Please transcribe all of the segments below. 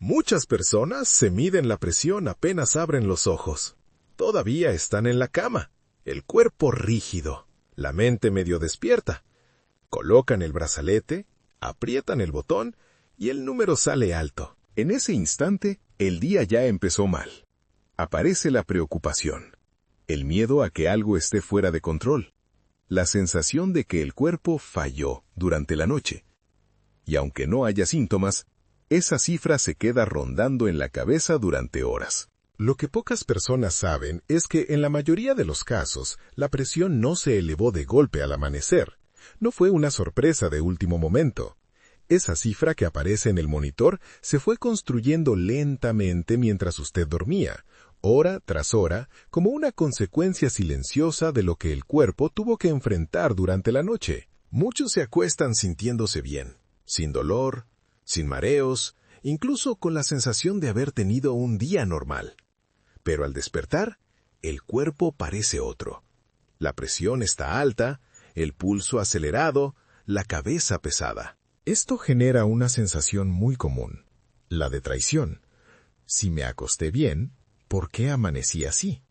Muchas personas se miden la presión apenas abren los ojos. Todavía están en la cama, el cuerpo rígido, la mente medio despierta. Colocan el brazalete, aprietan el botón y el número sale alto. En ese instante, el día ya empezó mal. Aparece la preocupación, el miedo a que algo esté fuera de control, la sensación de que el cuerpo falló durante la noche. Y aunque no haya síntomas, esa cifra se queda rondando en la cabeza durante horas. Lo que pocas personas saben es que en la mayoría de los casos, la presión no se elevó de golpe al amanecer. No fue una sorpresa de último momento. Esa cifra que aparece en el monitor se fue construyendo lentamente mientras usted dormía, hora tras hora, como una consecuencia silenciosa de lo que el cuerpo tuvo que enfrentar durante la noche. Muchos se acuestan sintiéndose bien, sin dolor, sin mareos, incluso con la sensación de haber tenido un día normal. Pero al despertar, el cuerpo parece otro. La presión está alta, el pulso acelerado, la cabeza pesada. Esto genera una sensación muy común, la de traición. Si me acosté bien, ¿por qué amanecí así?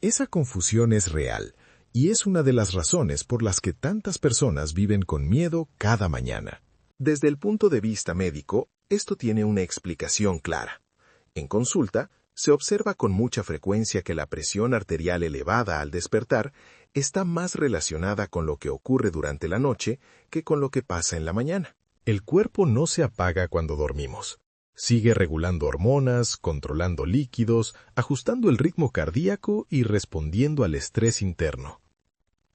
Esa confusión es real y es una de las razones por las que tantas personas viven con miedo cada mañana. Desde el punto de vista médico, esto tiene una explicación clara. En consulta, se observa con mucha frecuencia que la presión arterial elevada al despertar está más relacionada con lo que ocurre durante la noche que con lo que pasa en la mañana. El cuerpo no se apaga cuando dormimos. Sigue regulando hormonas, controlando líquidos, ajustando el ritmo cardíaco y respondiendo al estrés interno.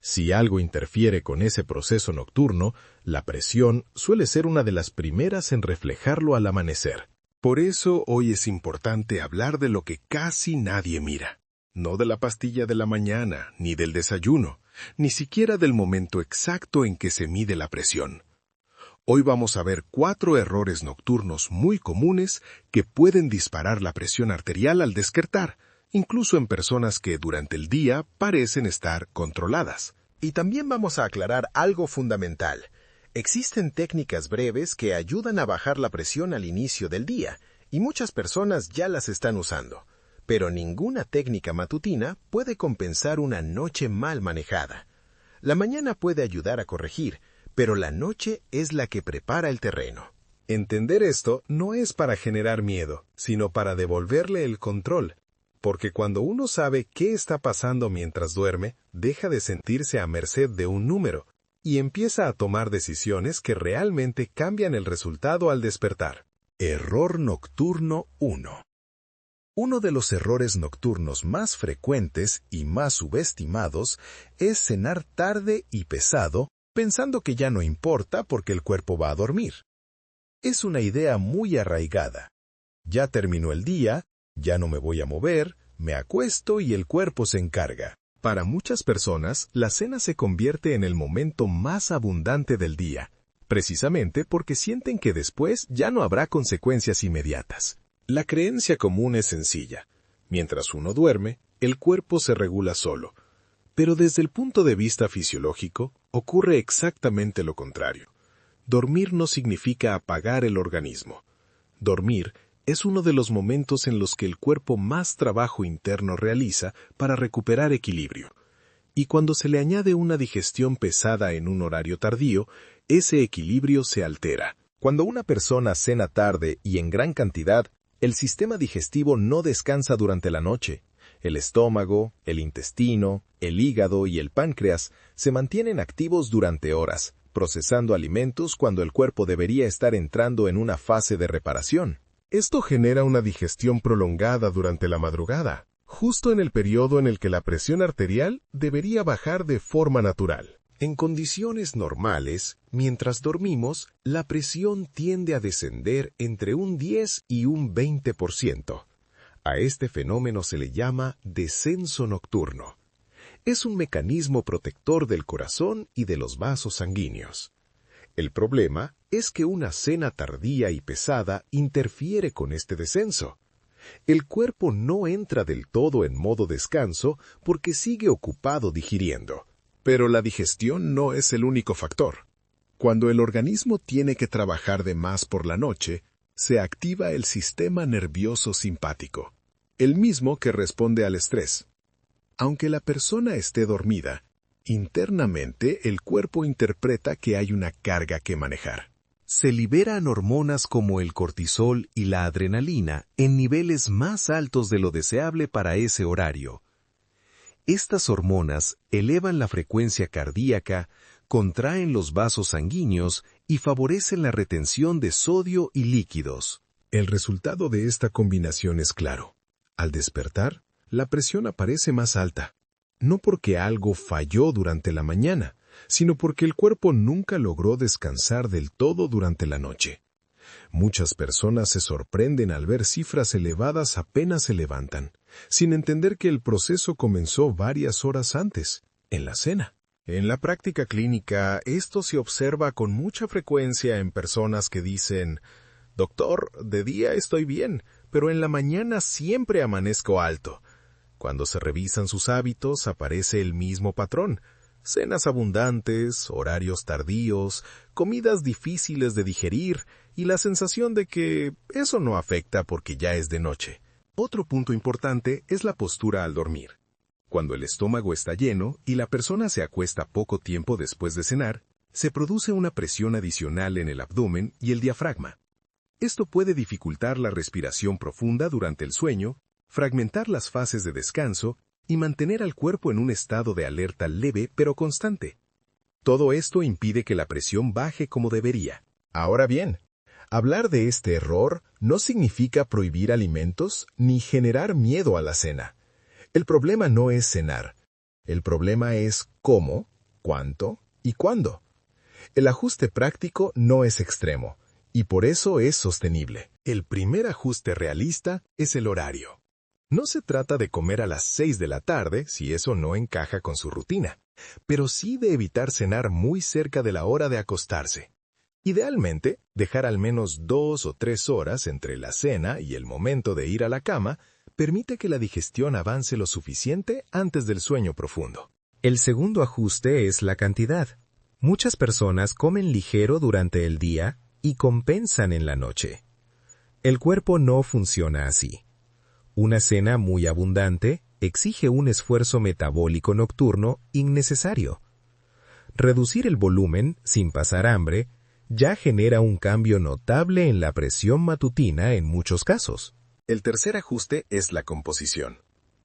Si algo interfiere con ese proceso nocturno, la presión suele ser una de las primeras en reflejarlo al amanecer. Por eso hoy es importante hablar de lo que casi nadie mira. No de la pastilla de la mañana, ni del desayuno, ni siquiera del momento exacto en que se mide la presión. Hoy vamos a ver 4 errores nocturnos muy comunes que pueden disparar la presión arterial al despertar, incluso en personas que durante el día parecen estar controladas. Y también vamos a aclarar algo fundamental. Existen técnicas breves que ayudan a bajar la presión al inicio del día, y muchas personas ya las están usando. Pero ninguna técnica matutina puede compensar una noche mal manejada. La mañana puede ayudar a corregir, pero la noche es la que prepara el terreno. Entender esto no es para generar miedo, sino para devolverle el control. Porque cuando uno sabe qué está pasando mientras duerme, deja de sentirse a merced de un número y empieza a tomar decisiones que realmente cambian el resultado al despertar. Error nocturno 1. Uno de los errores nocturnos más frecuentes y más subestimados es cenar tarde y pesado, pensando que ya no importa porque el cuerpo va a dormir. Es una idea muy arraigada. Ya terminó el día, ya no me voy a mover, me acuesto y el cuerpo se encarga. Para muchas personas, la cena se convierte en el momento más abundante del día, precisamente porque sienten que después ya no habrá consecuencias inmediatas. La creencia común es sencilla. Mientras uno duerme, el cuerpo se regula solo. Pero desde el punto de vista fisiológico, ocurre exactamente lo contrario. Dormir no significa apagar el organismo. Dormir es uno de los momentos en los que el cuerpo más trabajo interno realiza para recuperar equilibrio. Y cuando se le añade una digestión pesada en un horario tardío, ese equilibrio se altera. Cuando una persona cena tarde y en gran cantidad, el sistema digestivo no descansa durante la noche. El estómago, el intestino, el hígado y el páncreas se mantienen activos durante horas, procesando alimentos cuando el cuerpo debería estar entrando en una fase de reparación. Esto genera una digestión prolongada durante la madrugada, justo en el periodo en el que la presión arterial debería bajar de forma natural. En condiciones normales, mientras dormimos, la presión tiende a descender entre un 10 y un 20%. A este fenómeno se le llama descenso nocturno. Es un mecanismo protector del corazón y de los vasos sanguíneos. El problema es que una cena tardía y pesada interfiere con este descenso. El cuerpo no entra del todo en modo descanso porque sigue ocupado digiriendo. Pero la digestión no es el único factor. Cuando el organismo tiene que trabajar de más por la noche, Se activa el sistema nervioso simpático, el mismo que responde al estrés. Aunque la persona esté dormida, internamente el cuerpo interpreta que hay una carga que manejar. Se liberan hormonas como el cortisol y la adrenalina en niveles más altos de lo deseable para ese horario. Estas hormonas elevan la frecuencia cardíaca, contraen los vasos sanguíneos y favorecen la retención de sodio y líquidos. El resultado de esta combinación es claro. Al despertar, la presión aparece más alta, no porque algo falló durante la mañana, sino porque el cuerpo nunca logró descansar del todo durante la noche. Muchas personas se sorprenden al ver cifras elevadas apenas se levantan, sin entender que el proceso comenzó varias horas antes, en la cena. En la práctica clínica, esto se observa con mucha frecuencia en personas que dicen: «Doctor, de día estoy bien, pero en la mañana siempre amanezco alto». Cuando se revisan sus hábitos, aparece el mismo patrón: cenas abundantes, horarios tardíos, comidas difíciles de digerir y la sensación de que eso no afecta porque ya es de noche. Otro punto importante es la postura al dormir. Cuando el estómago está lleno y la persona se acuesta poco tiempo después de cenar, se produce una presión adicional en el abdomen y el diafragma. Esto puede dificultar la respiración profunda durante el sueño, fragmentar las fases de descanso y mantener al cuerpo en un estado de alerta leve pero constante. Todo esto impide que la presión baje como debería. Ahora bien, hablar de este error no significa prohibir alimentos ni generar miedo a la cena. El problema no es cenar. El problema es cómo, cuánto y cuándo. El ajuste práctico no es extremo, y por eso es sostenible. El primer ajuste realista es el horario. No se trata de comer a las 6 de la tarde si eso no encaja con su rutina, pero sí de evitar cenar muy cerca de la hora de acostarse. Idealmente, dejar al menos 2 o 3 horas entre la cena y el momento de ir a la cama permite que la digestión avance lo suficiente antes del sueño profundo. El segundo ajuste es la cantidad. Muchas personas comen ligero durante el día y compensan en la noche. El cuerpo no funciona así. Una cena muy abundante exige un esfuerzo metabólico nocturno innecesario. Reducir el volumen sin pasar hambre ya genera un cambio notable en la presión matutina en muchos casos. El tercer ajuste es la composición.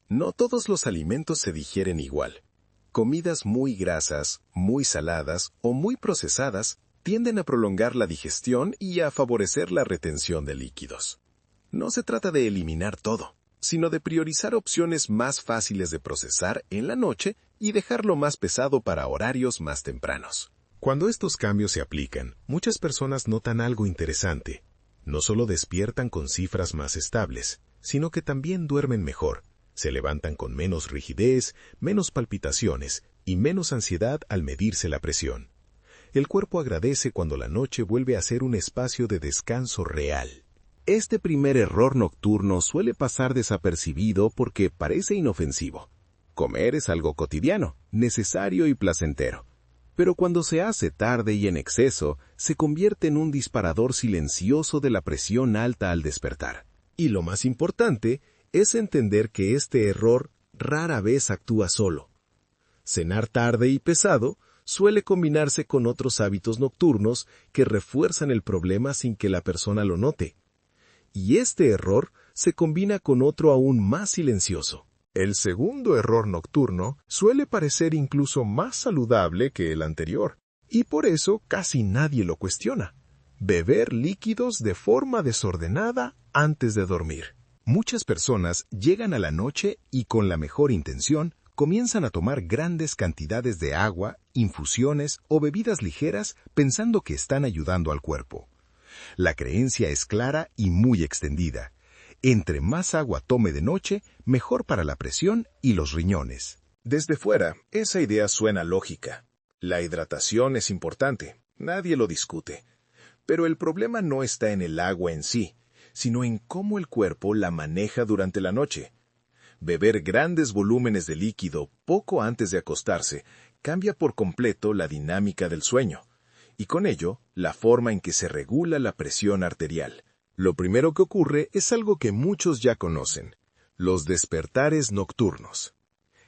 No todos los alimentos se digieren igual. Comidas muy grasas, muy saladas o muy procesadas tienden a prolongar la digestión y a favorecer la retención de líquidos. No se trata de eliminar todo, sino de priorizar opciones más fáciles de procesar en la noche y dejarlo más pesado para horarios más tempranos. Cuando estos cambios se aplican, muchas personas notan algo interesante. No solo despiertan con cifras más estables, sino que también duermen mejor. Se levantan con menos rigidez, menos palpitaciones y menos ansiedad al medirse la presión. El cuerpo agradece cuando la noche vuelve a ser un espacio de descanso real. Este primer error nocturno suele pasar desapercibido porque parece inofensivo. Comer es algo cotidiano, necesario y placentero. Pero cuando se hace tarde y en exceso, se convierte en un disparador silencioso de la presión alta al despertar. Y lo más importante es entender que este error rara vez actúa solo. Cenar tarde y pesado suele combinarse con otros hábitos nocturnos que refuerzan el problema sin que la persona lo note. Y este error se combina con otro aún más silencioso. El segundo error nocturno suele parecer incluso más saludable que el anterior, y por eso casi nadie lo cuestiona. Beber líquidos de forma desordenada antes de dormir. Muchas personas llegan a la noche y con la mejor intención comienzan a tomar grandes cantidades de agua, infusiones o bebidas ligeras pensando que están ayudando al cuerpo. La creencia es clara y muy extendida. Entre más agua tome de noche, mejor para la presión y los riñones. Desde fuera, esa idea suena lógica. La hidratación es importante, nadie lo discute. Pero el problema no está en el agua en sí, sino en cómo el cuerpo la maneja durante la noche. Beber grandes volúmenes de líquido poco antes de acostarse cambia por completo la dinámica del sueño, y con ello, la forma en que se regula la presión arterial, Lo primero que ocurre es algo que muchos ya conocen: los despertares nocturnos.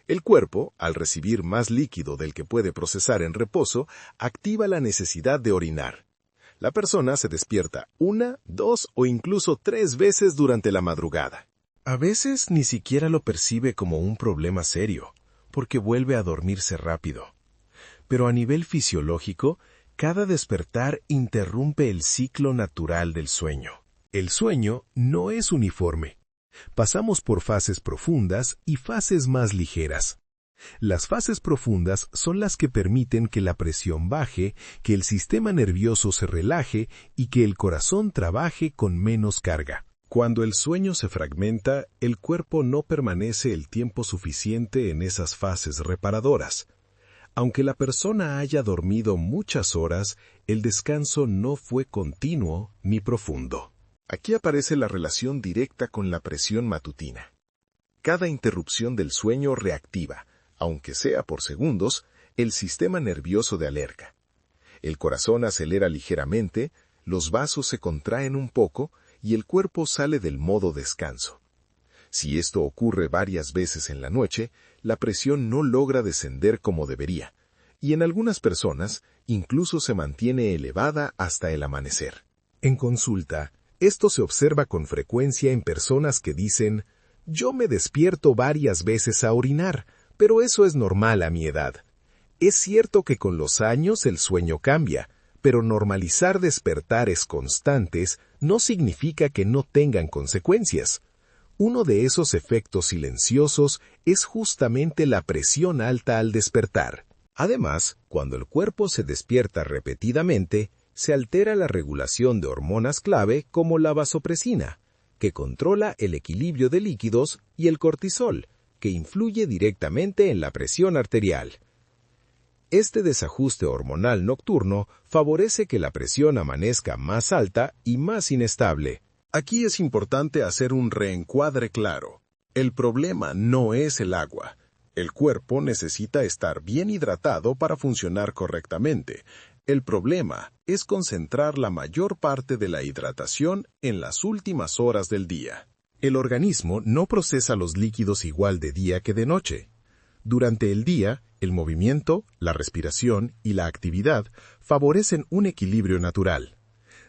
El cuerpo, al recibir más líquido del que puede procesar en reposo, activa la necesidad de orinar. La persona se despierta 1, 2 o incluso 3 veces durante la madrugada. A veces ni siquiera lo percibe como un problema serio, porque vuelve a dormirse rápido. Pero a nivel fisiológico, cada despertar interrumpe el ciclo natural del sueño. El sueño no es uniforme. Pasamos por fases profundas y fases más ligeras. Las fases profundas son las que permiten que la presión baje, que el sistema nervioso se relaje y que el corazón trabaje con menos carga. Cuando el sueño se fragmenta, el cuerpo no permanece el tiempo suficiente en esas fases reparadoras. Aunque la persona haya dormido muchas horas, el descanso no fue continuo ni profundo. Aquí aparece la relación directa con la presión matutina. Cada interrupción del sueño reactiva, aunque sea por segundos, el sistema nervioso de alerta. El corazón acelera ligeramente, los vasos se contraen un poco y el cuerpo sale del modo descanso. Si esto ocurre varias veces en la noche, la presión no logra descender como debería, y en algunas personas incluso se mantiene elevada hasta el amanecer. En consulta, esto se observa con frecuencia en personas que dicen: «Yo me despierto varias veces a orinar, pero eso es normal a mi edad». Es cierto que con los años el sueño cambia, pero normalizar despertares constantes no significa que no tengan consecuencias. Uno de esos efectos silenciosos es justamente la presión alta al despertar. Además, cuando el cuerpo se despierta repetidamente, se altera la regulación de hormonas clave como la vasopresina, que controla el equilibrio de líquidos, y el cortisol, que influye directamente en la presión arterial. Este desajuste hormonal nocturno favorece que la presión amanezca más alta y más inestable. Aquí es importante hacer un reencuadre claro. El problema no es el agua. El cuerpo necesita estar bien hidratado para funcionar correctamente. El problema es concentrar la mayor parte de la hidratación en las últimas horas del día. El organismo no procesa los líquidos igual de día que de noche. Durante el día, el movimiento, la respiración y la actividad favorecen un equilibrio natural.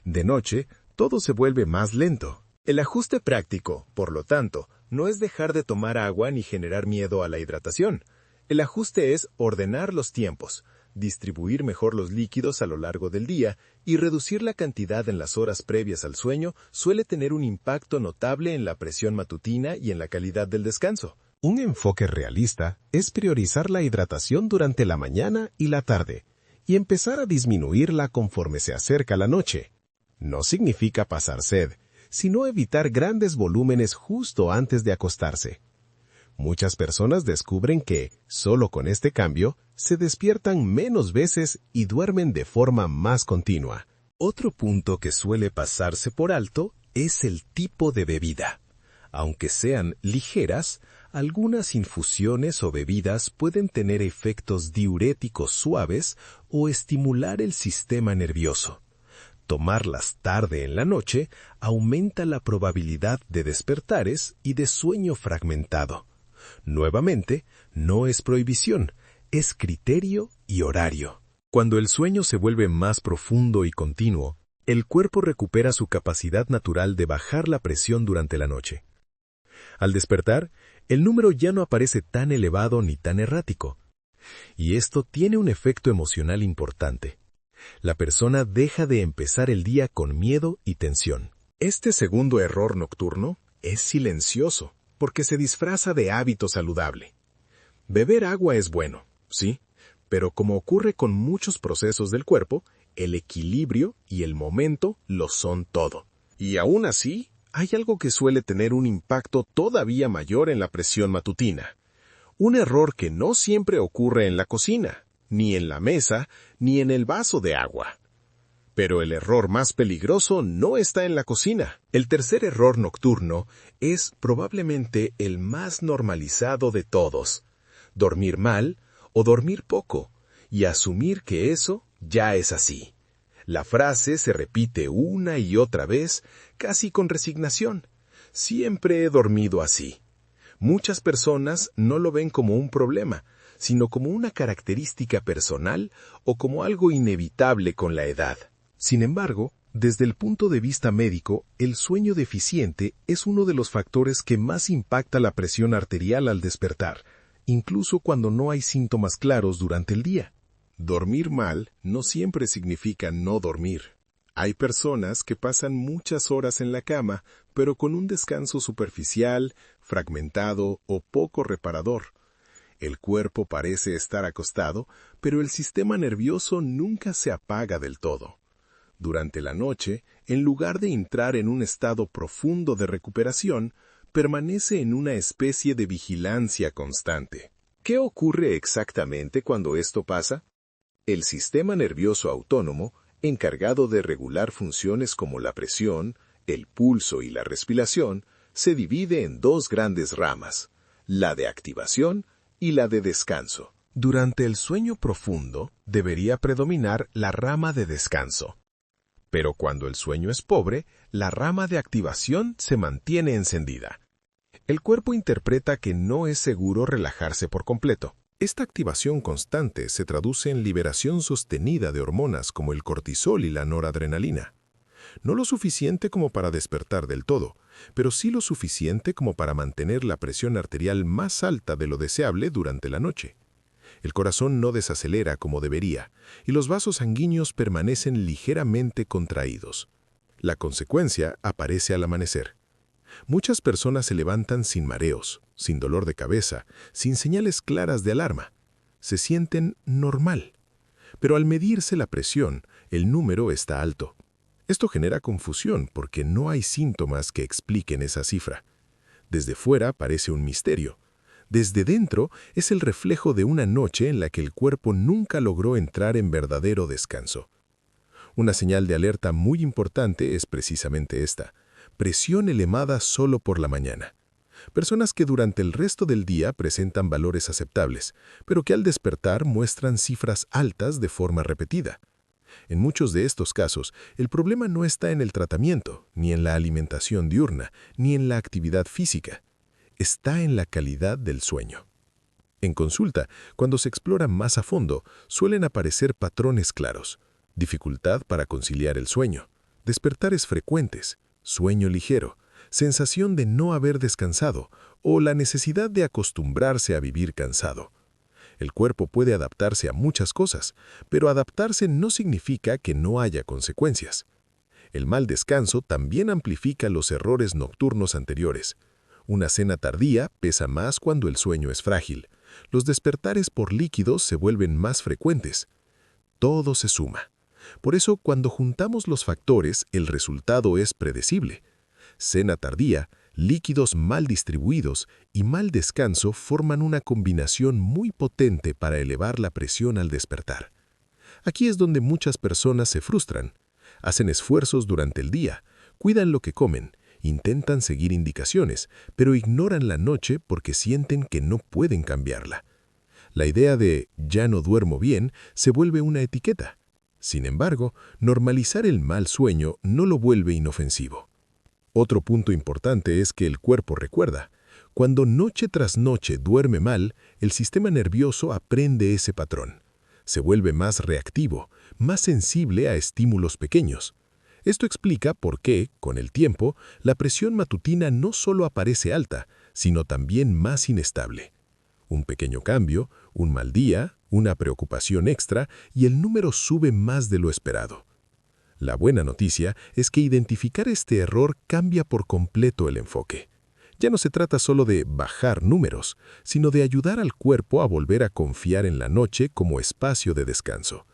De noche, todo se vuelve más lento. El ajuste práctico, por lo tanto, no es dejar de tomar agua ni generar miedo a la hidratación. El ajuste es ordenar los tiempos, distribuir mejor los líquidos a lo largo del día y reducir la cantidad en las horas previas al sueño suele tener un impacto notable en la presión matutina y en la calidad del descanso. Un enfoque realista es priorizar la hidratación durante la mañana y la tarde y empezar a disminuirla conforme se acerca la noche. No significa pasar sed, sino evitar grandes volúmenes justo antes de acostarse. Muchas personas descubren que, solo con este cambio, se despiertan menos veces y duermen de forma más continua. Otro punto que suele pasarse por alto es el tipo de bebida. Aunque sean ligeras, algunas infusiones o bebidas pueden tener efectos diuréticos suaves o estimular el sistema nervioso. Tomarlas tarde en la noche aumenta la probabilidad de despertares y de sueño fragmentado. Nuevamente, no es prohibición, es criterio y horario. Cuando el sueño se vuelve más profundo y continuo, el cuerpo recupera su capacidad natural de bajar la presión durante la noche. Al despertar, el número ya no aparece tan elevado ni tan errático. Y esto tiene un efecto emocional importante. La persona deja de empezar el día con miedo y tensión. Este segundo error nocturno es silencioso, porque se disfraza de hábito saludable. Beber agua es bueno, sí, pero como ocurre con muchos procesos del cuerpo, el equilibrio y el momento lo son todo. Y aún así, hay algo que suele tener un impacto todavía mayor en la presión matutina. Un error que no siempre ocurre en la cocina, ni en la mesa, ni en el vaso de agua. Pero el error más peligroso no está en la cocina. El tercer error nocturno es probablemente el más normalizado de todos: dormir mal o dormir poco, y asumir que eso ya es así. La frase se repite una y otra vez, casi con resignación. Siempre he dormido así. Muchas personas no lo ven como un problema, sino como una característica personal o como algo inevitable con la edad. Sin embargo, desde el punto de vista médico, el sueño deficiente es uno de los factores que más impacta la presión arterial al despertar, incluso cuando no hay síntomas claros durante el día. Dormir mal no siempre significa no dormir. Hay personas que pasan muchas horas en la cama, pero con un descanso superficial, fragmentado o poco reparador. El cuerpo parece estar acostado, pero el sistema nervioso nunca se apaga del todo. Durante la noche, en lugar de entrar en un estado profundo de recuperación, permanece en una especie de vigilancia constante. ¿Qué ocurre exactamente cuando esto pasa? El sistema nervioso autónomo, encargado de regular funciones como la presión, el pulso y la respiración, se divide en dos grandes ramas, la de activación y la de descanso. Durante el sueño profundo, debería predominar la rama de descanso. Pero cuando el sueño es pobre, la rama de activación se mantiene encendida. El cuerpo interpreta que no es seguro relajarse por completo. Esta activación constante se traduce en liberación sostenida de hormonas como el cortisol y la noradrenalina. No lo suficiente como para despertar del todo, pero sí lo suficiente como para mantener la presión arterial más alta de lo deseable durante la noche. El corazón no desacelera como debería, y los vasos sanguíneos permanecen ligeramente contraídos. La consecuencia aparece al amanecer. Muchas personas se levantan sin mareos, sin dolor de cabeza, sin señales claras de alarma. Se sienten normal. Pero al medirse la presión, el número está alto. Esto genera confusión porque no hay síntomas que expliquen esa cifra. Desde fuera parece un misterio. Desde dentro es el reflejo de una noche en la que el cuerpo nunca logró entrar en verdadero descanso. Una señal de alerta muy importante es precisamente esta: presión elevada solo por la mañana. Personas que durante el resto del día presentan valores aceptables, pero que al despertar muestran cifras altas de forma repetida. En muchos de estos casos, el problema no está en el tratamiento, ni en la alimentación diurna, ni en la actividad física. Está en la calidad del sueño. En consulta, cuando se explora más a fondo, suelen aparecer patrones claros: dificultad para conciliar el sueño, despertares frecuentes, sueño ligero, sensación de no haber descansado o la necesidad de acostumbrarse a vivir cansado. El cuerpo puede adaptarse a muchas cosas, pero adaptarse no significa que no haya consecuencias. El mal descanso también amplifica los errores nocturnos anteriores. Una cena tardía pesa más cuando el sueño es frágil. Los despertares por líquidos se vuelven más frecuentes. Todo se suma. Por eso, cuando juntamos los factores, el resultado es predecible. Cena tardía, líquidos mal distribuidos y mal descanso forman una combinación muy potente para elevar la presión al despertar. Aquí es donde muchas personas se frustran. Hacen esfuerzos durante el día, cuidan lo que comen, intentan seguir indicaciones, pero ignoran la noche porque sienten que no pueden cambiarla. La idea de «ya no duermo bien» se vuelve una etiqueta. Sin embargo, normalizar el mal sueño no lo vuelve inofensivo. Otro punto importante es que el cuerpo recuerda. Cuando noche tras noche duerme mal, el sistema nervioso aprende ese patrón. Se vuelve más reactivo, más sensible a estímulos pequeños. Esto explica por qué, con el tiempo, la presión matutina no solo aparece alta, sino también más inestable. Un pequeño cambio, un mal día, una preocupación extra y el número sube más de lo esperado. La buena noticia es que identificar este error cambia por completo el enfoque. Ya no se trata solo de bajar números, sino de ayudar al cuerpo a volver a confiar en la noche como espacio de descanso.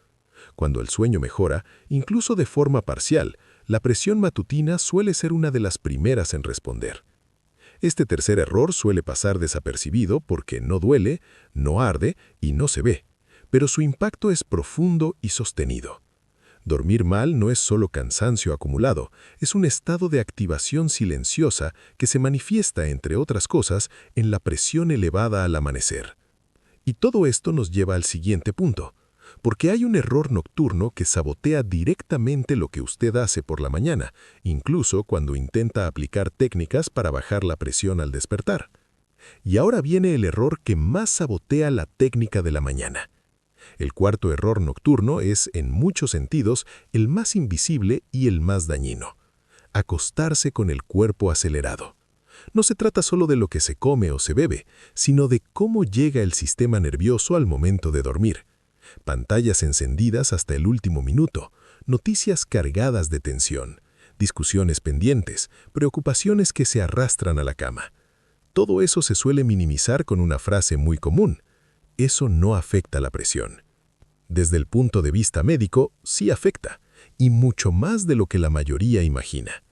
Cuando el sueño mejora, incluso de forma parcial, la presión matutina suele ser una de las primeras en responder. Este tercer error suele pasar desapercibido porque no duele, no arde y no se ve, pero su impacto es profundo y sostenido. Dormir mal no es solo cansancio acumulado, es un estado de activación silenciosa que se manifiesta, entre otras cosas, en la presión elevada al amanecer. Y todo esto nos lleva al siguiente punto. porque hay un error nocturno que sabotea directamente lo que usted hace por la mañana, incluso cuando intenta aplicar técnicas para bajar la presión al despertar. Y ahora viene el error que más sabotea la técnica de la mañana. El cuarto error nocturno es, en muchos sentidos, el más invisible y el más dañino: acostarse con el cuerpo acelerado. No se trata solo de lo que se come o se bebe, sino de cómo llega el sistema nervioso al momento de dormir. Pantallas encendidas hasta el último minuto, noticias cargadas de tensión, discusiones pendientes, preocupaciones que se arrastran a la cama. Todo eso se suele minimizar con una frase muy común: eso no afecta la presión. Desde el punto de vista médico, sí afecta, y mucho más de lo que la mayoría imagina.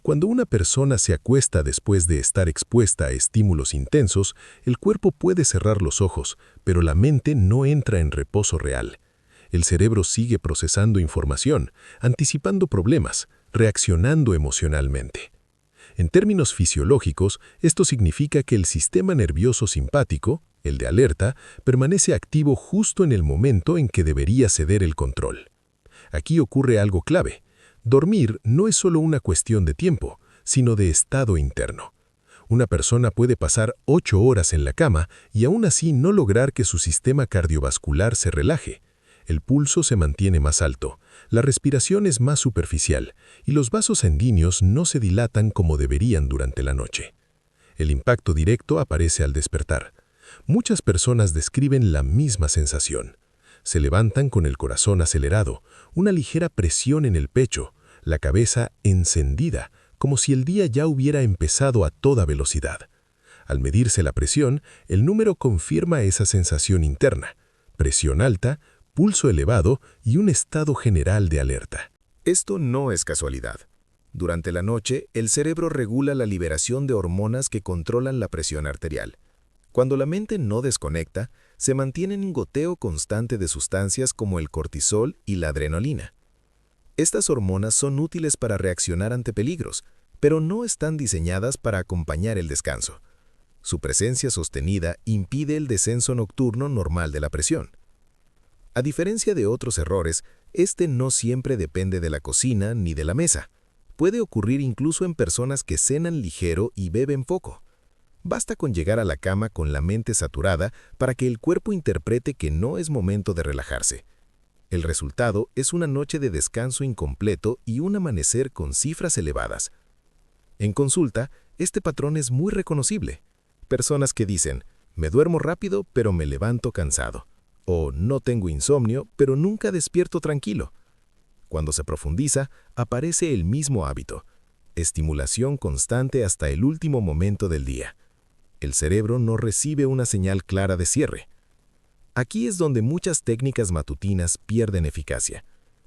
Cuando una persona se acuesta después de estar expuesta a estímulos intensos, el cuerpo puede cerrar los ojos, pero la mente no entra en reposo real. El cerebro sigue procesando información, anticipando problemas, reaccionando emocionalmente. En términos fisiológicos, esto significa que el sistema nervioso simpático, el de alerta, permanece activo justo en el momento en que debería ceder el control. Aquí ocurre algo clave. Dormir no es solo una cuestión de tiempo, sino de estado interno. Una persona puede pasar 8 horas en la cama y aún así no lograr que su sistema cardiovascular se relaje. El pulso se mantiene más alto, la respiración es más superficial y los vasos sanguíneos no se dilatan como deberían durante la noche. El impacto directo aparece al despertar. Muchas personas describen la misma sensación. Se levantan con el corazón acelerado, una ligera presión en el pecho, la cabeza encendida, como si el día ya hubiera empezado a toda velocidad. Al medirse la presión, el número confirma esa sensación interna: presión alta, pulso elevado y un estado general de alerta. Esto no es casualidad. Durante la noche, el cerebro regula la liberación de hormonas que controlan la presión arterial. Cuando la mente no desconecta, se mantiene un goteo constante de sustancias como el cortisol y la adrenalina. Estas hormonas son útiles para reaccionar ante peligros, pero no están diseñadas para acompañar el descanso. Su presencia sostenida impide el descenso nocturno normal de la presión. A diferencia de otros errores, este no siempre depende de la cocina ni de la mesa. Puede ocurrir incluso en personas que cenan ligero y beben poco. Basta con llegar a la cama con la mente saturada para que el cuerpo interprete que no es momento de relajarse. El resultado es una noche de descanso incompleto y un amanecer con cifras elevadas. En consulta, este patrón es muy reconocible. Personas que dicen: me duermo rápido pero me levanto cansado, o no tengo insomnio pero nunca despierto tranquilo. Cuando se profundiza, aparece el mismo hábito: estimulación constante hasta el último momento del día. El cerebro no recibe una señal clara de cierre. Aquí es donde muchas técnicas matutinas pierden eficacia.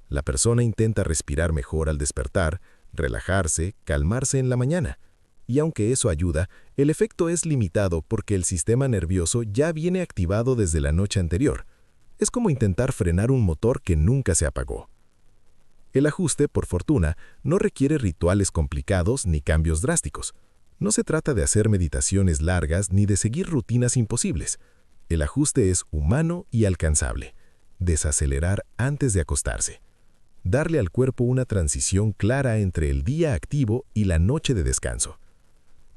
La persona intenta respirar mejor al despertar, relajarse, calmarse en la mañana. Y aunque eso ayuda, el efecto es limitado porque el sistema nervioso ya viene activado desde la noche anterior. Es como intentar frenar un motor que nunca se apagó. El ajuste, por fortuna, no requiere rituales complicados ni cambios drásticos. No se trata de hacer meditaciones largas ni de seguir rutinas imposibles. El ajuste es humano y alcanzable. Desacelerar antes de acostarse. Darle al cuerpo una transición clara entre el día activo y la noche de descanso.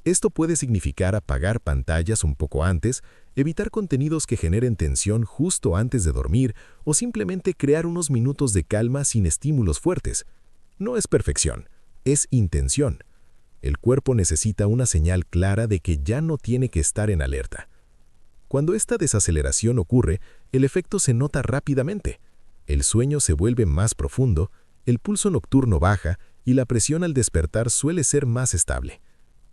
Esto puede significar apagar pantallas un poco antes, evitar contenidos que generen tensión justo antes de dormir o simplemente crear unos minutos de calma sin estímulos fuertes. No es perfección, es intención. El cuerpo necesita una señal clara de que ya no tiene que estar en alerta. Cuando esta desaceleración ocurre, el efecto se nota rápidamente. El sueño se vuelve más profundo, el pulso nocturno baja y la presión al despertar suele ser más estable.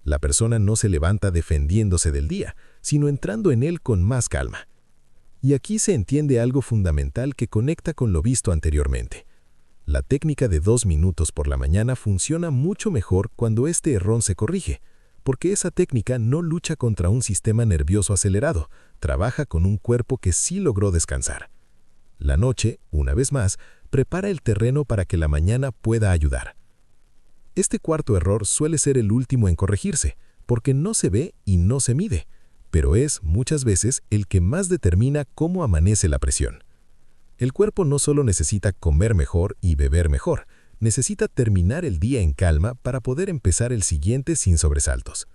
La persona no se levanta defendiéndose del día, sino entrando en él con más calma. Y aquí se entiende algo fundamental que conecta con lo visto anteriormente. La técnica de 2 minutos por la mañana funciona mucho mejor cuando este error se corrige, porque esa técnica no lucha contra un sistema nervioso acelerado, trabaja con un cuerpo que sí logró descansar. La noche, una vez más, prepara el terreno para que la mañana pueda ayudar. Este cuarto error suele ser el último en corregirse, porque no se ve y no se mide, pero es, muchas veces, el que más determina cómo amanece la presión. El cuerpo no solo necesita comer mejor y beber mejor, necesita terminar el día en calma para poder empezar el siguiente sin sobresaltos.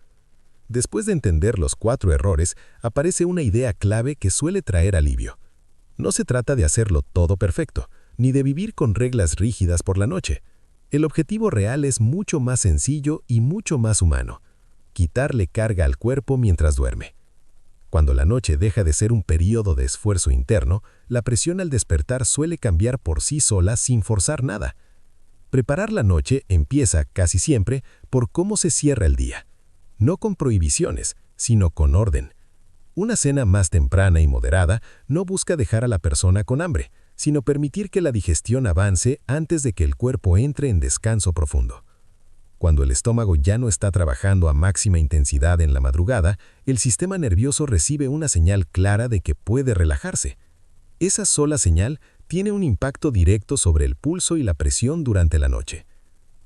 Después de entender los 4 errores, aparece una idea clave que suele traer alivio. No se trata de hacerlo todo perfecto, ni de vivir con reglas rígidas por la noche. El objetivo real es mucho más sencillo y mucho más humano: quitarle carga al cuerpo mientras duerme. Cuando la noche deja de ser un periodo de esfuerzo interno, la presión al despertar suele cambiar por sí sola sin forzar nada. Preparar la noche empieza, casi siempre, por cómo se cierra el día. No con prohibiciones, sino con orden. Una cena más temprana y moderada no busca dejar a la persona con hambre, sino permitir que la digestión avance antes de que el cuerpo entre en descanso profundo. Cuando el estómago ya no está trabajando a máxima intensidad en la madrugada, el sistema nervioso recibe una señal clara de que puede relajarse. Esa sola señal tiene un impacto directo sobre el pulso y la presión durante la noche.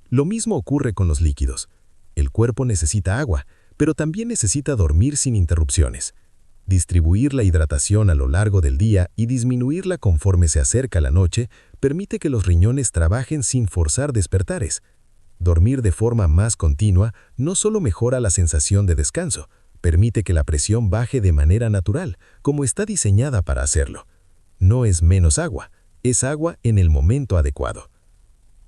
Lo mismo ocurre con los líquidos. El cuerpo necesita agua, pero también necesita dormir sin interrupciones. Distribuir la hidratación a lo largo del día y disminuirla conforme se acerca la noche permite que los riñones trabajen sin forzar despertares. Dormir de forma más continua no solo mejora la sensación de descanso, permite que la presión baje de manera natural, como está diseñada para hacerlo. No es menos agua, es agua en el momento adecuado.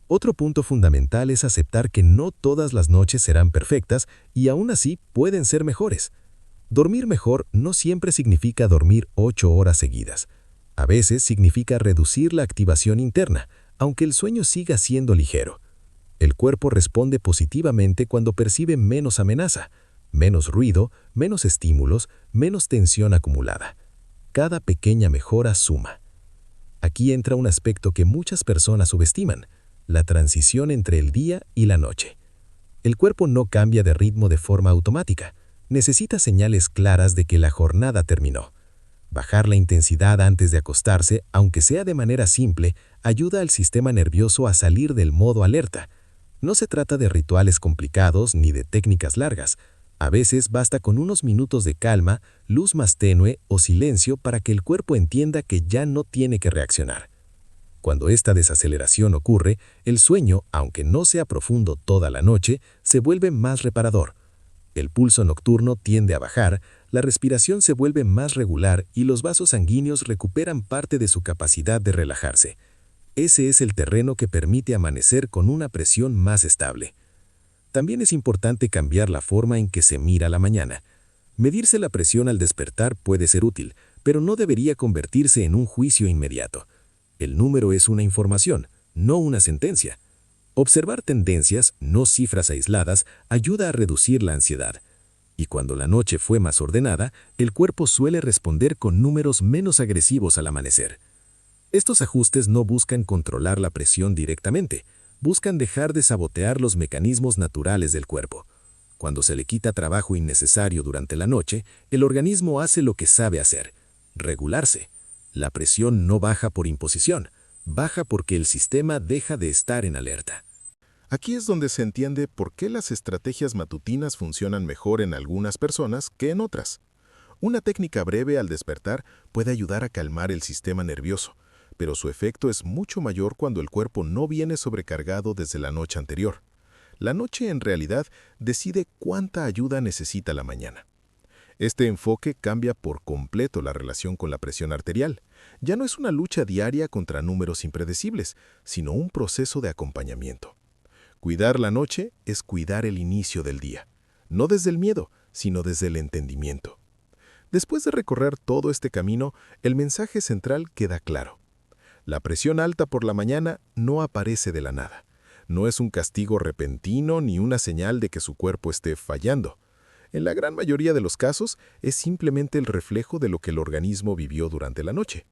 Otro punto fundamental es aceptar que no todas las noches serán perfectas y aún así pueden ser mejores. Dormir mejor no siempre significa dormir 8 horas seguidas. A veces significa reducir la activación interna, aunque el sueño siga siendo ligero. El cuerpo responde positivamente cuando percibe menos amenaza, menos ruido, menos estímulos, menos tensión acumulada. Cada pequeña mejora suma. Aquí entra un aspecto que muchas personas subestiman: la transición entre el día y la noche. El cuerpo no cambia de ritmo de forma automática. Necesita señales claras de que la jornada terminó. Bajar la intensidad antes de acostarse, aunque sea de manera simple, ayuda al sistema nervioso a salir del modo alerta. No se trata de rituales complicados ni de técnicas largas. A veces basta con unos minutos de calma, luz más tenue o silencio para que el cuerpo entienda que ya no tiene que reaccionar. Cuando esta desaceleración ocurre, el sueño, aunque no sea profundo toda la noche, se vuelve más reparador. El pulso nocturno tiende a bajar, la respiración se vuelve más regular y los vasos sanguíneos recuperan parte de su capacidad de relajarse. Ese es el terreno que permite amanecer con una presión más estable. También es importante cambiar la forma en que se mira la mañana. Medirse la presión al despertar puede ser útil, pero no debería convertirse en un juicio inmediato. El número es una información, no una sentencia. Observar tendencias, no cifras aisladas, ayuda a reducir la ansiedad. Y cuando la noche fue más ordenada, el cuerpo suele responder con números menos agresivos al amanecer. Estos ajustes no buscan controlar la presión directamente, buscan dejar de sabotear los mecanismos naturales del cuerpo. Cuando se le quita trabajo innecesario durante la noche, el organismo hace lo que sabe hacer: regularse. La presión no baja por imposición, baja porque el sistema deja de estar en alerta. Aquí es donde se entiende por qué las estrategias matutinas funcionan mejor en algunas personas que en otras. Una técnica breve al despertar puede ayudar a calmar el sistema nervioso, pero su efecto es mucho mayor cuando el cuerpo no viene sobrecargado desde la noche anterior. La noche, en realidad, decide cuánta ayuda necesita la mañana. Este enfoque cambia por completo la relación con la presión arterial. Ya no es una lucha diaria contra números impredecibles, sino un proceso de acompañamiento. Cuidar la noche es cuidar el inicio del día, no desde el miedo, sino desde el entendimiento. Después de recorrer todo este camino, el mensaje central queda claro. La presión alta por la mañana no aparece de la nada. No es un castigo repentino ni una señal de que su cuerpo esté fallando. En la gran mayoría de los casos, es simplemente el reflejo de lo que el organismo vivió durante la noche.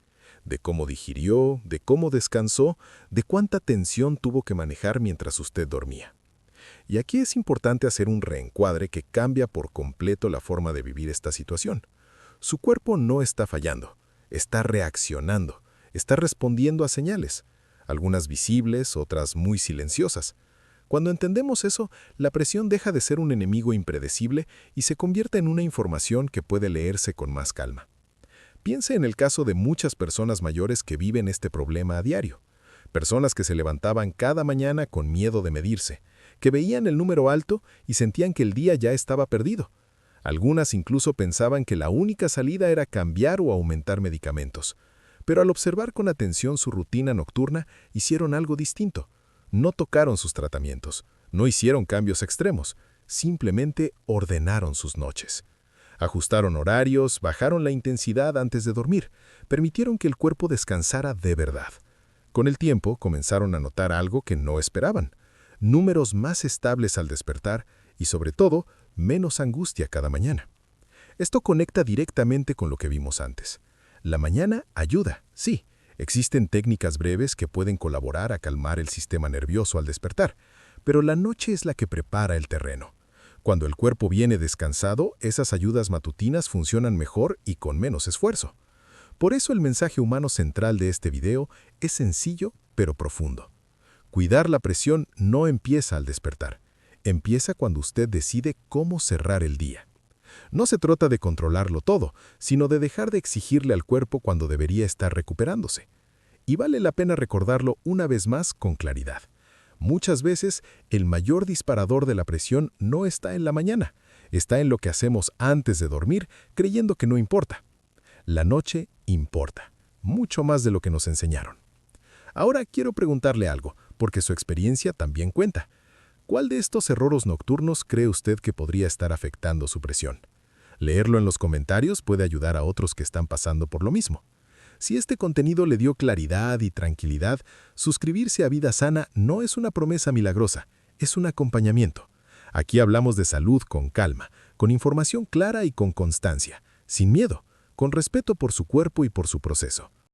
De cómo digirió, de cómo descansó, de cuánta tensión tuvo que manejar mientras usted dormía. Y aquí es importante hacer un reencuadre que cambia por completo la forma de vivir esta situación. Su cuerpo no está fallando, está reaccionando, está respondiendo a señales, algunas visibles, otras muy silenciosas. Cuando entendemos eso, la presión deja de ser un enemigo impredecible y se convierte en una información que puede leerse con más calma. Piense en el caso de muchas personas mayores que viven este problema a diario. Personas que se levantaban cada mañana con miedo de medirse, que veían el número alto y sentían que el día ya estaba perdido. Algunas incluso pensaban que la única salida era cambiar o aumentar medicamentos. Pero al observar con atención su rutina nocturna, hicieron algo distinto. No tocaron sus tratamientos, no hicieron cambios extremos, simplemente ordenaron sus noches. Ajustaron horarios, bajaron la intensidad antes de dormir, permitieron que el cuerpo descansara de verdad. Con el tiempo comenzaron a notar algo que no esperaban: números más estables al despertar y, sobre todo, menos angustia cada mañana. Esto conecta directamente con lo que vimos antes. La mañana ayuda, sí. Existen técnicas breves que pueden colaborar a calmar el sistema nervioso al despertar, pero la noche es la que prepara el terreno. Cuando el cuerpo viene descansado, esas ayudas matutinas funcionan mejor y con menos esfuerzo. Por eso el mensaje humano central de este video es sencillo pero profundo. Cuidar la presión no empieza al despertar. Empieza cuando usted decide cómo cerrar el día. No se trata de controlarlo todo, sino de dejar de exigirle al cuerpo cuando debería estar recuperándose. Y vale la pena recordarlo una vez más con claridad. Muchas veces, el mayor disparador de la presión no está en la mañana, está en lo que hacemos antes de dormir, creyendo que no importa. La noche importa, mucho más de lo que nos enseñaron. Ahora quiero preguntarle algo, porque su experiencia también cuenta. ¿Cuál de estos errores nocturnos cree usted que podría estar afectando su presión? Leerlo en los comentarios puede ayudar a otros que están pasando por lo mismo. Si este contenido le dio claridad y tranquilidad, suscribirse a Vida Sana no es una promesa milagrosa, es un acompañamiento. Aquí hablamos de salud con calma, con información clara y con constancia, sin miedo, con respeto por su cuerpo y por su proceso.